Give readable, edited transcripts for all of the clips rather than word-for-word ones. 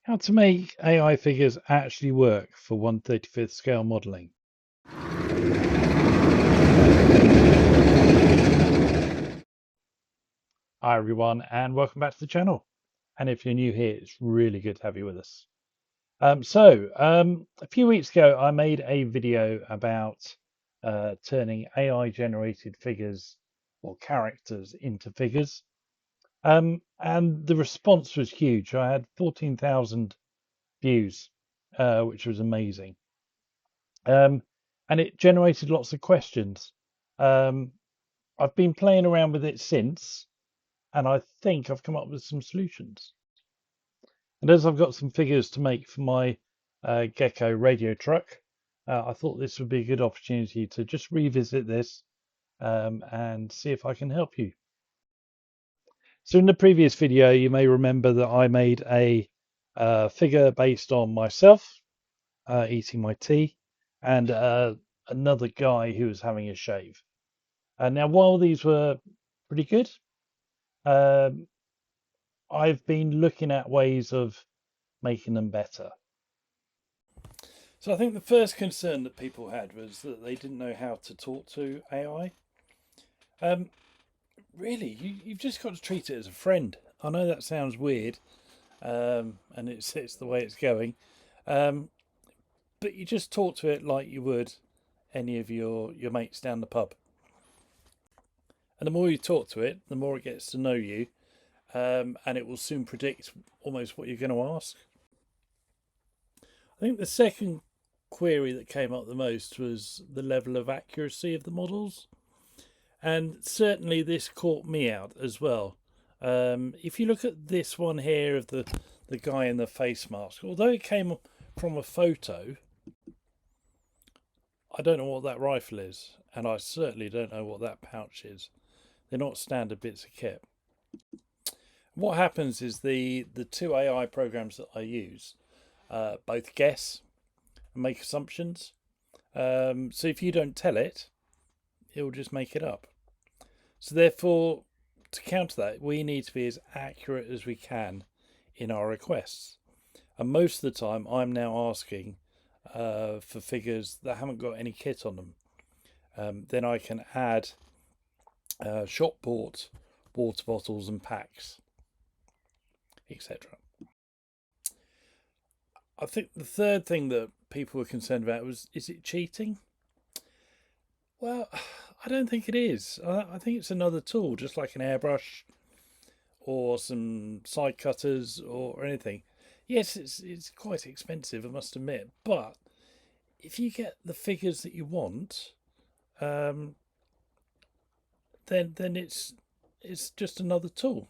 How to make AI figures actually work for 1/35th scale modeling. Hi everyone and welcome back to the channel. And if you're new here, it's really good to have you with us. A few weeks ago, I made a video about turning AI generated figures or characters into figures. And the response was huge. I had 14,000 views, which was amazing. Um, and it generated lots of questions. Um, I've been playing around with it since, and I think I've come up with some solutions. And as I've got some figures to make for my Gecko radio truck, I thought this would be a good opportunity to just revisit this and see if I can help you. So in the previous video, you may remember that I made a figure based on myself eating my tea and another guy who was having a shave. And now, while these were pretty good, um, I've been looking at ways of making them better. So I think the first concern that people had was that they didn't know how to talk to AI. Um, really, you've just got to treat it as a friend. I know that sounds weird, and it's the way it's going, um, but you just talk to it like you would any of your mates down the pub. And the more you talk to it, the more it gets to know you, and it will soon predict almost what you're going to ask. I think the second query that came up the most was the level of accuracy of the models, and certainly this caught me out as well. If you look at this one here of the guy in the face mask, although it came from a photo, I don't know what that rifle is, and I certainly don't know what that pouch is. They're not standard bits of kit. What happens is the two AI programs that I use both guess and make assumptions. So if you don't tell it, it will just make it up. So therefore, to counter that, we need to be as accurate as we can in our requests. And most of the time, I'm now asking for figures that haven't got any kit on them. Then I can add shop bought water bottles and packs, etc. I think the third thing that people were concerned about was, is it cheating? Well, I don't think it is. I think it's another tool, just like an airbrush or some side cutters or anything. Yes, it's quite expensive, I must admit, but if you get the figures that you want, um, then it's just another tool.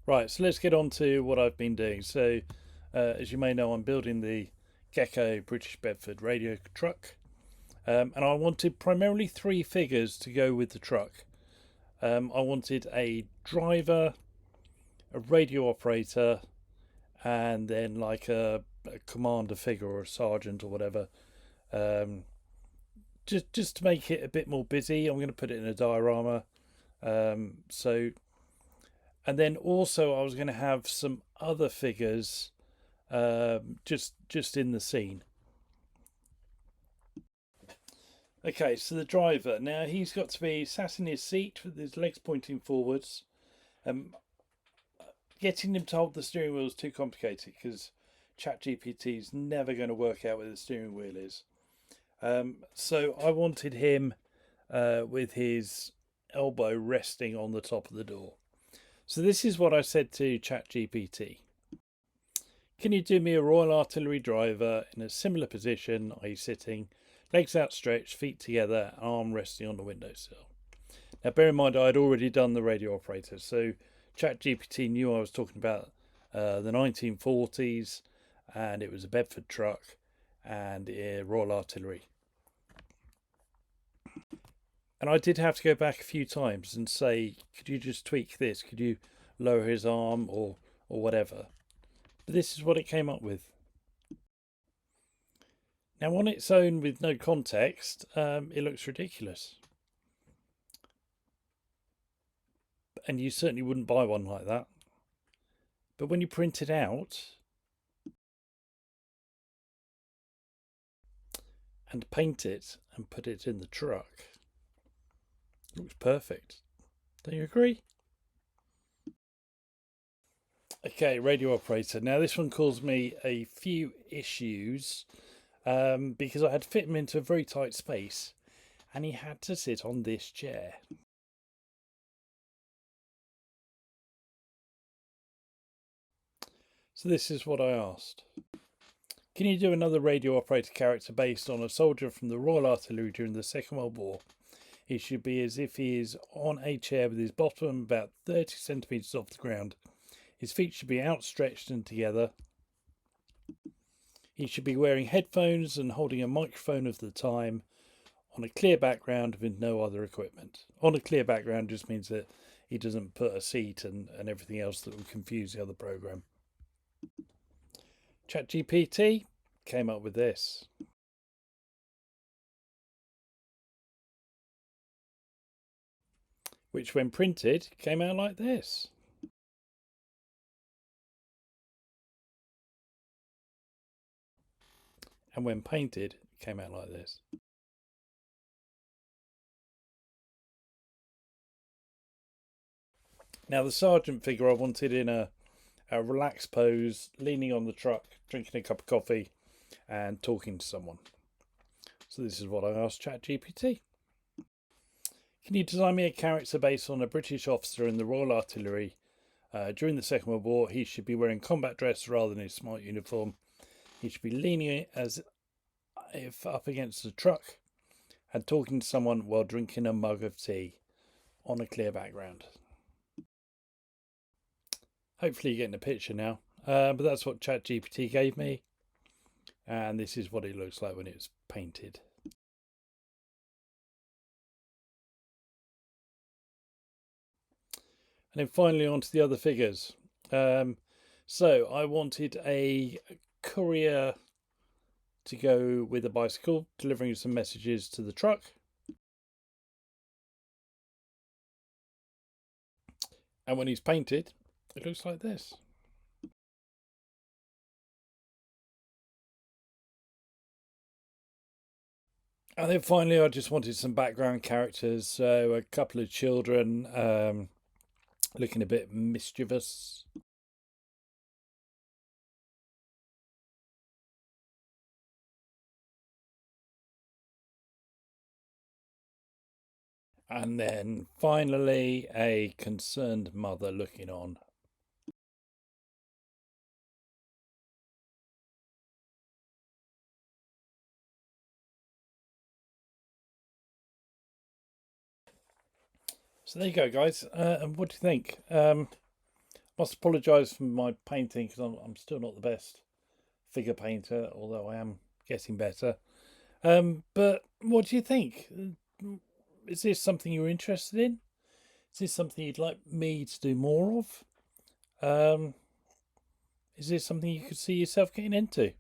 Right, so let's get on to what I've been doing. So, as you may know, I'm building the Gecko British Bedford radio truck, and I wanted primarily three figures to go with the truck. I wanted a driver, a radio operator, and then like a commander figure or a sergeant or whatever. Um, just to make it a bit more busy, I'm going to put it in a diorama. So and then also I was going to have some other figures just in the scene. Okay, so the driver, now he's got to be sat in his seat with his legs pointing forwards. Getting him to hold the steering wheel is too complicated because ChatGPT is never going to work out where the steering wheel is. So I wanted him with his elbow resting on the top of the door. So this is what I said to ChatGPT. Can you do me a Royal Artillery driver in a similar position, i.e. sitting, legs outstretched, feet together, arm resting on the windowsill? Now bear in mind I had already done the radio operator, so ChatGPT knew I was talking about the 1940s, and it was a Bedford truck and Royal Artillery. And I did have to go back a few times and say, could you just tweak this? Could you lower his arm or whatever? But this is what it came up with. Now on its own with no context, it looks ridiculous. And you certainly wouldn't buy one like that. But when you print it out and paint it and put it in the truck, it looks perfect. Don't you agree? Okay, radio operator. Now this one caused me a few issues because I had to fit him into a very tight space and he had to sit on this chair. So this is what I asked. Can you do another radio operator character based on a soldier from the Royal Artillery during the Second World War? He should be as if he is on a chair with his bottom about 30 centimetres off the ground. His feet should be outstretched and together. He should be wearing headphones and holding a microphone of the time on a clear background with no other equipment. On a clear background just means that he doesn't put a seat and everything else that will confuse the other program. ChatGPT came up with this. Which when printed came out like this. And when painted came out like this. Now the sergeant figure I wanted in a relaxed pose, leaning on the truck, drinking a cup of coffee and talking to someone. So this is what I asked ChatGPT. Can you design me a character based on a British officer in the Royal Artillery during the Second World War? He should be wearing combat dress rather than his smart uniform. He should be leaning as if up against a truck and talking to someone while drinking a mug of tea on a clear background. Hopefully you're getting a picture now, but that's what ChatGPT gave me, and this is what it looks like when it's painted. And then finally on to the other figures. So I wanted a courier to go with a bicycle, delivering some messages to the truck. And when he's painted, it looks like this. And then finally, I just wanted some background characters. So a couple of children looking a bit mischievous. And then finally, a concerned mother looking on. So there you go, guys. And what do you think? Must apologise for my painting because I'm still not the best figure painter, although I am getting better. But what do you think? Is this something you're interested in? Is this something you'd like me to do more of? Is this something you could see yourself getting into?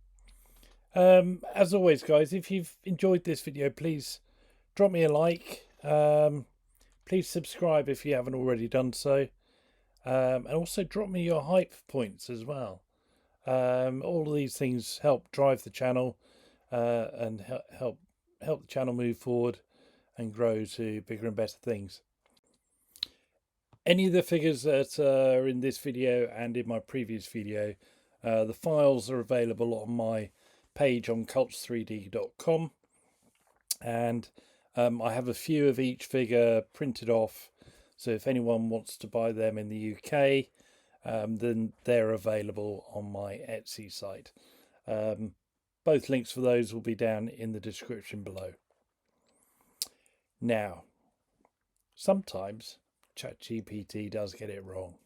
As always, guys, if you've enjoyed this video, please drop me a like. Please subscribe if you haven't already done so. And also drop me your hype points as well. All of these things help drive the channel and help the channel move forward and grow to bigger and better things. Any of the figures that are in this video and in my previous video, the files are available on my page on cults3d.com, and I have a few of each figure printed off, so if anyone wants to buy them in the UK, then they're available on my Etsy site. Both links for those will be down in the description below. Now, sometimes ChatGPT does get it wrong.